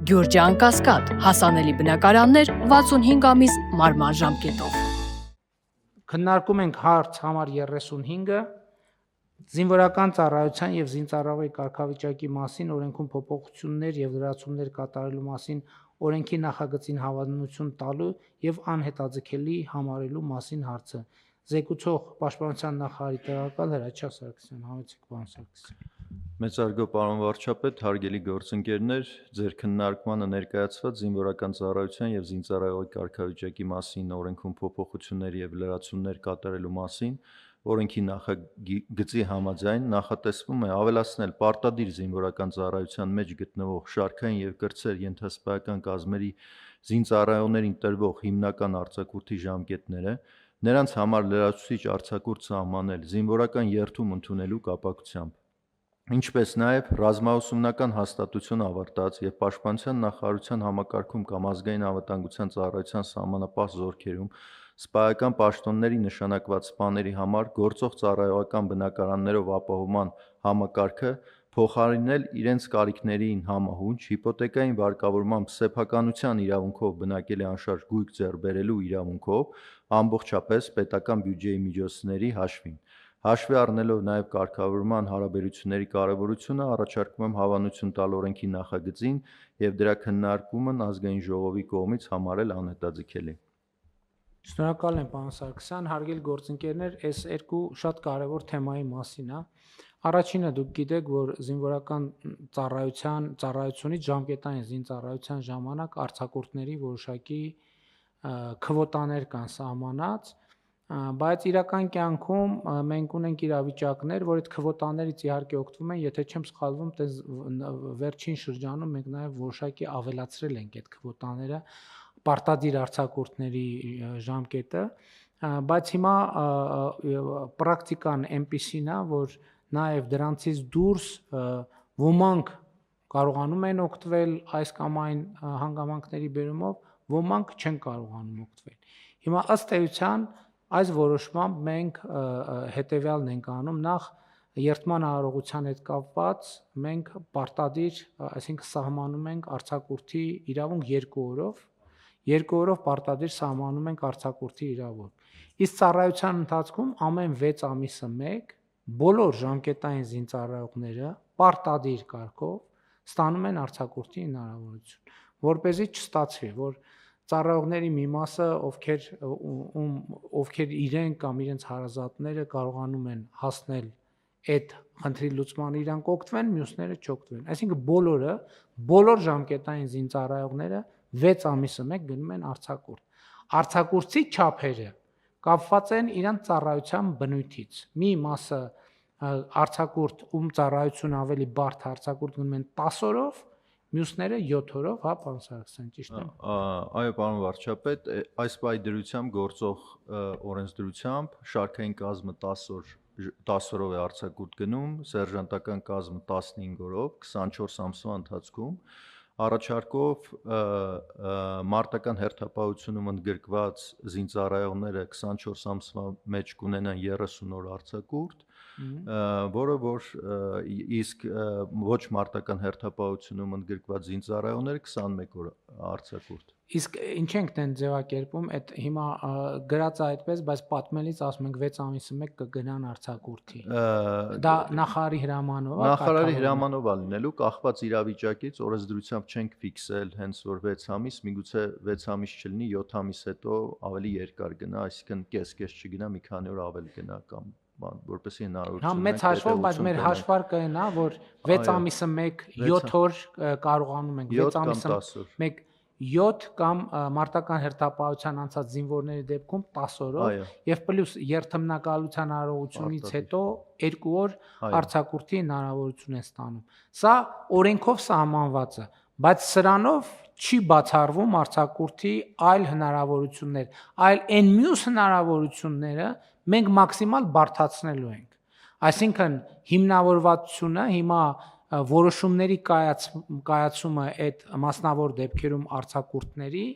Գյուրջան Կասկադ, հասանելի բնակարաններ 65 ամիս մարման ժամկետով։ Քննարկում ենք հարց համար 35-ը զինվորական ծառայության եւ զինծառայողի կարգավիճակի մասին օրենքում փոփոխություններ եւ լրացումներ կատարելու մասին օրենքի նախագծին հավանություն տալու եւ անհետաձգելի համարելու մասին հարցը։ Զեկուցող Պաշտպանության նախարարի տեղակալ Հրաչյա Սարգսյան, համեցեք պարոն Սարգսյան։ Մեծարգո պարոն վարչապետ, հարգելի գործընկերներ, ձեր քննարկմանը ներկայացված զինվորական ծառայության եւ զինծառայողի կարգավիճակի մասին օրենքում փոփոխություններ եւ լրացումներ կատարելու մասին օրենքի նախագծի համաձայն նախատեսվում է ավելացնել պարտադիր զինվորական ծառայության մեջ գտնվող շարքային եւ կրտսեր ենթասպայական կազմերի զինծառայողներին տրվող հիմնական արձակուրդի ժամկետները, նրանց համար լրացուցիչ արձակուրդ սահմանել զինվորական երթում ընդունելու կապակցությամբ, ինչպես նաև ռազմաուսումնական հաստատություն ավարտած եւ Պաշտպանության նախարարության համակարգում կամ ազգային անվտանգության ծառայության սահմանապահ զորքերում սպայական պաշտոնների նշանակված սպաների համար գործող ծառայողական բնակարաններով ապահովման համակարգը փոխարինել իրենց կարիքներին համահունչ հիպոթեկային վարկավորմամբ սեփականության իրավունքով բնակելի անշարժ գույք ձեռք բերելու իրավունքով ամբողջապես պետական բյուջեի միջոցների հաշվին։ Հաշվի առնելով նաև կարգավորման հարաբերությունների կարևորությունը, առաջարկում եմ հավանություն տալ օրենքի նախագծին եւ դրա քննարկումն ազգային ժողովի կողմից համարել անհետաձգելի։ Շնորհակալ եմ պարոն Սարգսյան, հարգելի գործընկերներ, այս երկու շատ կարևոր թեմայի մասին է։ Առաջինը դուք գիտեք, որ զինվորական ծառայությունից ժամկետային զինծառայության ժամանակ արձակուրդների որոշակի քվոտաներ կան սահմանած, բայց իրական կյանքում մենք ունենք իրավիճակներ, որ այդ քվոտաներից իհարկե օգտվում են, եթե չեմ սխալվում, վերջին շրջանում մենք նաև որոշակի ավելացրել ենք այդ քվոտաները, պարտադիր արձակուրդների ժամկետը, բայց հիմա պրակտիկան այնպիսին է, որ նաև դրանցից դուրս ոմանք կարողանում են օգտվել այս կամ այն հանգամանքների բերումով, ոմանք չեն կարողանում օգտվել։ Հիմա ըստ էության այս որոշմամբ մենք հետևյալն ենք անում, նախ երթման արարողության հետ կապված մենք պարտադիր, այսինքն սահմանում ենք արձակուրդի իրավունք 2 օրով պարտադիր սահմանում ենք արձակուրդի իրավունք։ Իսկ ծառայության ընթացքում ամեն 6 ամիսը մեկ բոլոր ժամկետային զինծառայողները պարտադիր կարգով ստանում են արձակուրդի հնարավորություն, որպեսզի չստացվի, որ ծառայողների մի մասը, ովքեր իրենք կամ իրենց հարազատները կարողանում են հասնել այդ խնդրի լուծման, իրանք օգտվեն, մյուսները չօգտվեն։ Այսինքն բոլոր ժամկետային զինծառայողները 6 ամիսը մեկ գնում են արձակուրդ։ Արձակուրդի չափերը կապված են իրանց ծառայության բնույթից։ Մի մասը արձակուրդ, ում ծառայությունը ավելի բարդ արձակուրդ գնում են 10 օրով, մյուսները 7 օրով, հա, պարոն Սարգսյան, ճիշտ է։ Այո, պարոն վարչապետ, այս պայդրությամբ գործող օրենսդրությամբ շարքային կազմը 10 օրով է արձակուրդ գնում, սերժանտական կազմը 15 օրով, 24 ամսվա ընթացքում, առաջարկով մարտական հերթապահությունում ընդգրկված զինծառայողները 24 ամսվա մեջ կունենան 30 օր արձակուրդ, որը որ իսկ ոչ մարտական հերթապահությունում ընդգրկված զինծառայողները 21 օր արձակուրդ։ Իսկ ինչ ենք դեն ձևակերպում, այդ հիմա գրած է այդպես, բայց պատմելիս ասում ենք 6 ամիսը մեկ կգնան արձակուրդի։ Դա նախարարի հրամանով է։ Նախարարի հրամանով է լինելու, կախված իրավիճակից, օրենսդրությամբ չենք ֆիքսել հենց որ 6 ամիս, միգուցե 6 ամիս չլինի, 7 ամիս հետո ավելի երկար գնա, այսինքն կես չգնա, մի քանի օր ավել գնա կամ որպեսզի հնարավորություն ունենա։ Հա, մեծ հաշվով, բայց մեր հաշվարկը այն է, որ 6 ամիսը մեկ 7 օր կարողանում ենք, 6 ամիսը մեկ 7 կամ մարտական հերթապահության անցած զինվորների դեպքում 10 օրով եւ պլյուս երթմնակալության արարողությունից հետո 2 օր արձակուրդի հնարավորություն է ստանում։ Սա օրենքով սահմանված է, բայց սրանով չի բացառվում արձակուրդի այլ հնարավորություններ, այլ այն մյուս հնարավորությունները մենք մաքսիմալ բարդացնելու ենք։ Այսինքն հիմնավորվածությունը հիմա որոշումների կայացումը այդ մասնավոր դեպքերում արձակուրդների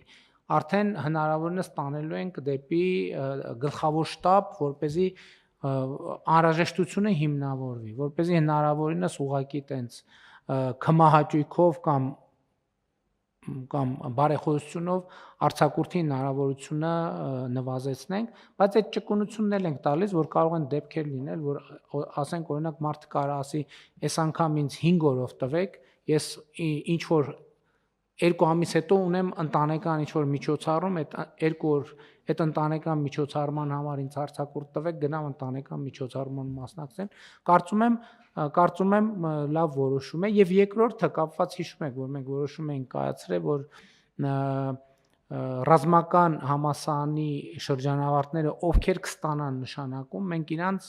արդեն հնարավորինս տանելու ենք դեպի գլխավոր շտաբ, որպեսզի անհրաժեշտությունը հիմնավորվի, որպեսզի հնարավորինս ուղղակի տենց քմահաճույքով կամ կամ բարեխոսությունով արձակուրդի հնարավորությունը նվազեցնենք, բայց այդ ճկունությունն էլ ենք տալիս, որ կարող են դեպքեր լինել, որ ասենք օրինակ մարդը կարող ասի, այս անգամ ինձ 5 օրով տվեք, ես ինչ որ 2 ամիս հետո ունեմ ընտանեկան ինչ որ միջոցառում, այդ 2 օր այդ ընտանեկան միջոցառման համար ինձ արձակուրդ տվեք, գնամ ընտանեկան միջոցառման մասնակցեմ, կարծում եմ լավ որոշում է եւ երկրորդը կապված հիշում եք, որ մենք որոշում ենք կայացրել, որ ռազմական համասարանի շրջանավարտները ովքեր կստանան նշանակում, մենք իրանց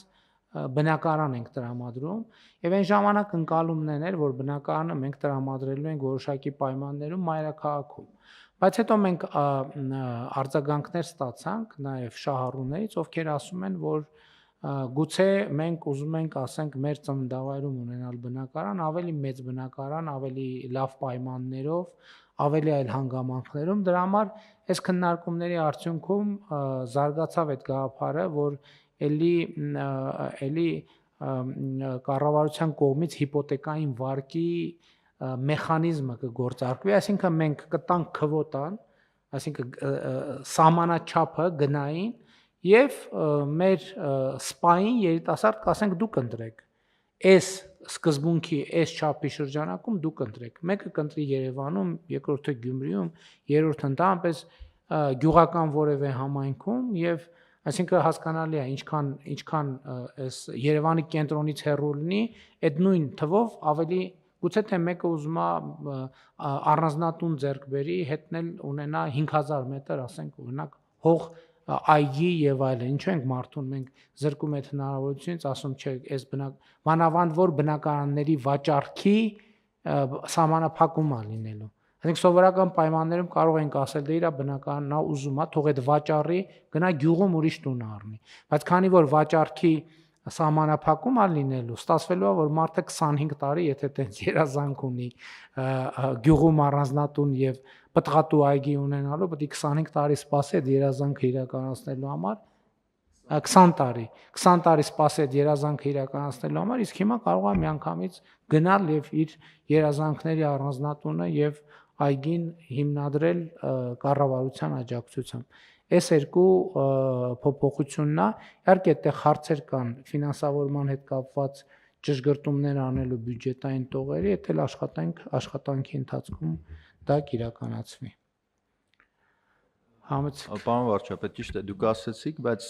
բնակարան ենք տրամադրում եւ այն ժամանակ ընկալումն էր, որ բնակարանը մենք տրամադրելու ենք որոշակի պայմաններում մայրաքաղաքում, բայց հետո մենք արձագանքներ ստացանք նաեւ շահառուներից, ովքեր ասում են, որ գուցե մենք ուզում ենք, ասենք, մեր ծննդավայրում ունենալ բնակարան, ավելի մեծ բնակարան, ավելի լավ պայմաններով, ավելի այլ հանգամանքներում, դրա համար այս քննարկումների արդյունքում զարգացավ այդ գաղափարը, որ էլի կառավարության կողմից հիպոթեկային վարկի մեխանիզմը կգործարկվի, այսինքն մենք կտանք քվոտան, այսինքն սահմանաչափը գնային եւ մեր սպային երիտասարդ կասենք դուք ընտրեք այս սկզբունքի այս չափի շրջանակում դուք ընտրեք մեկը կընտրի Երևանում, երկրորդը Գյումրիում, երրորդը ընդհանրապես գյուղական որևէ համայնքում եւ այսինքն հասկանալի է ինչքան այս Երևանի կենտրոնից հեռու լինի այդ նույն թվով ավելի գուցե թե մեկը ուզում է առանձնատուն ձեռք բերի հետնել ունենա 5000 մետր ասենք օրինակ հող այգի եւ այլն ինչու ենք մարդուն մենք զրկում այդ հնարավորությունից ասում չէ այս մանավանդ որ բնակարանների վաճառքի սահմանափակում է լինելու այսինքն սովորական պայմաններում կարող ենք ասել դե իր բնակարանն նա ուզում է թող այդ վաճառի գնա գյուղում ուրիշ տուն առնի բայց քանի որ վաճառքի սահմանափակում է լինելու ստացվելու է որ մարդը 25 տարի եթե տենց երազանք ունի գյուղում առանձնատուն եւ պտղատու այգի ունենալու պետք է 25 տարի սպասի այդ երազանքը իրականացնելու համար 20 տարի սպասի այդ երազանքը իրականացնելու համար իսկ հիմա կարող է միանգամից գնալ եւ իր երազանքների առանձնատունը եւ այգին հիմնադրել կառավարության աջակցությամբ այս երկու փոփոխությունն է իհարկե այդտեղ հարցեր կան ֆինանսավորման հետ կապված ճշգրտումներ անելու բյուջետային տողերի, եթե աշխատանքի ընթացքում դա կիրականացվի։ Պարոն վարչապետ, ճիշտ է, դուք ասացիք, բայց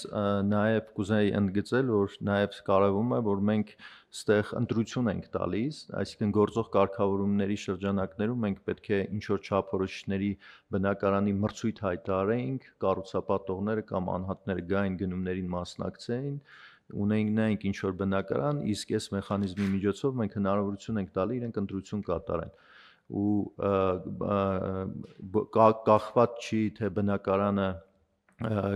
նաև կուզեի ընդգծել, որ նաև կարևորում է, որ մենք ստեղ ընտրություն ենք տալիս, այսինքն գործող կարգավորումների շրջանակներում մենք պետք է ինչ-որ չափորոշիչների բնակարանի մրցույթ հայտարարեինք, կառուցապատողները կամ անհատները գային գնումներին մասնակցեին, ունենայինք ինչ-որ բնակարան, իսկ այս մեխանիզմի միջոցով մենք հնարավորություն ենք տալի իրենք ընտրություն կատարեն ու կախված չի թե բնակարանը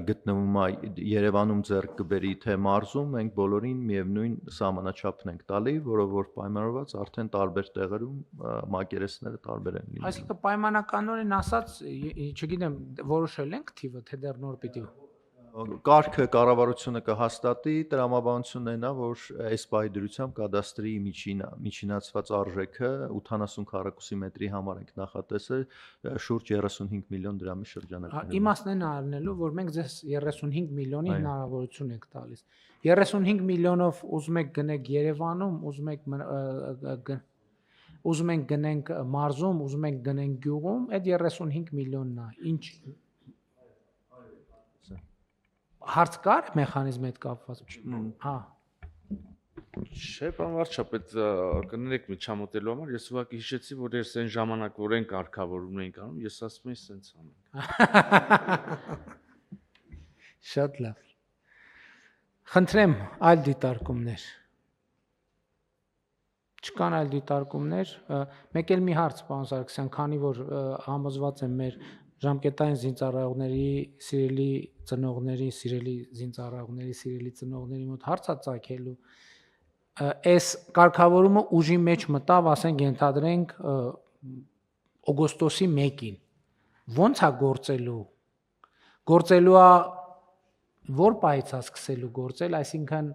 գտնվում է Երևանում ձեռք կբերի թե մարզում մենք բոլորին միևնույն սահմանաչափն ենք տալի, որով որ պայմանավորված արդեն տարբեր տեղերում մակերեսները տարբեր են լինում։ Այսինքն պայմանականորեն ասած, չգիտեմ, որոշել ենք թիվը, թե դեռ նոր պիտի Կարգը կառավարությունը կհաստատի, տրամաբանությունն այնա, որ այս պահի դրությամբ կադաստրի միջինացված արժեքը 80 քառակուսի մետրի համար ենք նախատեսել շուրջ 35 միլիոն դրամի շրջանակներում։ Իմաստն են առնելու, որ մենք ձեզ 35 միլիոնի հնարավորություն ենք տալիս։ 35 միլիոնով ուզում եք գնեք Երևանում, ուզում ենք գնենք մարզում, ուզում ենք գնենք գյուղում, այդ 35 միլիոնն է։ Ինչ հարց կար մեխանիզմի հետ կապված։ Հա։ Չէ, պարոն վարչապետ, կներեք միջամտելու համար, ես ուղղակի հիշեցի, որ ես այն ժամանակ որ այն կարգավորումն էինք անում, ես ասում էի սենց անենք։ Շատ լավ։ Խնդրեմ այլ դիտարկումներ։ Չկան այլ դիտարկումներ, մեկ էլ մի հարց, պարոն Սարգսյան, քանի որ համոզված եմ մեր ժամկետային զինծառայողների, սիրելի ծնողների, սիրելի ծնողների մոտ հարցա ծագելու այս կարգավորումը ուժի մեջ մտավ, ասենք ենթադրենք օգոստոսի 1-ին։ Ոնց է գործելու։ Գործելու է որ պահից է սկսելու գործել, այսինքն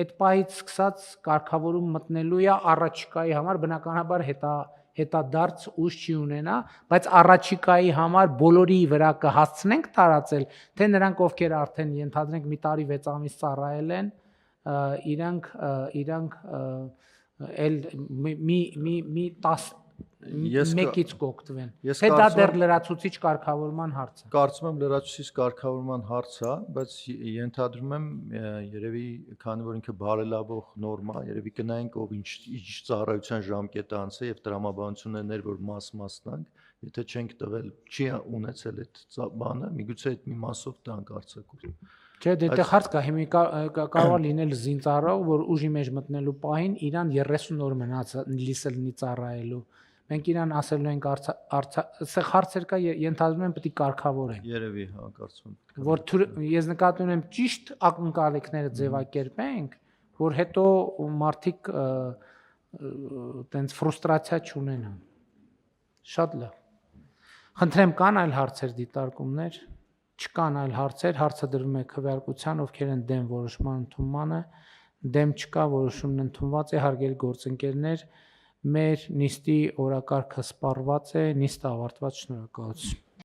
այդ պահից սկսած կարգավորում մտնելու է առաջիկայի համար բնականաբար հետադարձ ուժ չի ունենա, բայց առաջիկայի համար բոլորի վրա կհասցնենք տարածել, թե նրանք ովքեր արդեն ենթադրենք մի տարի 6 ամիս ծառայել են, իրանք էլ մի 10-ից կօգտվեն։ Թե դա դեռ լրացուցիչ կարգավորման հարց է։ Կարծում եմ լրացուցիչ կարգավորման հարց է, բայց ենթադրում եմ երևի քանի որ ինքը բարելավող նորմա, երևի կնայենք ով ինչ ծառայության ժամկետ անց է եւ տրամաբանություններ որ մասնանք, եթե չենք տվել, չի ունեցել այդ բանը, միգուցե այդ մի մասով տանք արձակուրդ։ Չէ, դե հարց կա, հիմա կարող է լինել զինծառայող, որ ուժի մեջ մտնելու պահին իրան 30 օր մնաց լիսելնի ծառայելու։ Մենք իրան ասելու ենք սա հարցեր կա, ենթադրում եմ պետք է կարգավորենք։ Երևի, հա, կարծում եմ։ Որ ես նկատի ունեմ ճիշտ ակնկալիքները ձևակերպենք, որ հետո մարդիկ տենց ֆրուստրացիա չունենան։ Շատ լավ։ Խնդրեմ, կան այլ հարցեր, դիտարկումներ։ Չկան այլ հարցեր, հարցը դրվում է քվեարկության, ովքեր են դեմ որոշման ընդունմանը, դեմ չկա, որոշումն ընդունված է, հարգելի գործընկերներ, մեր նիստի օրակարգը սպառված է, նիստը ավարտված, շնորհակալություն։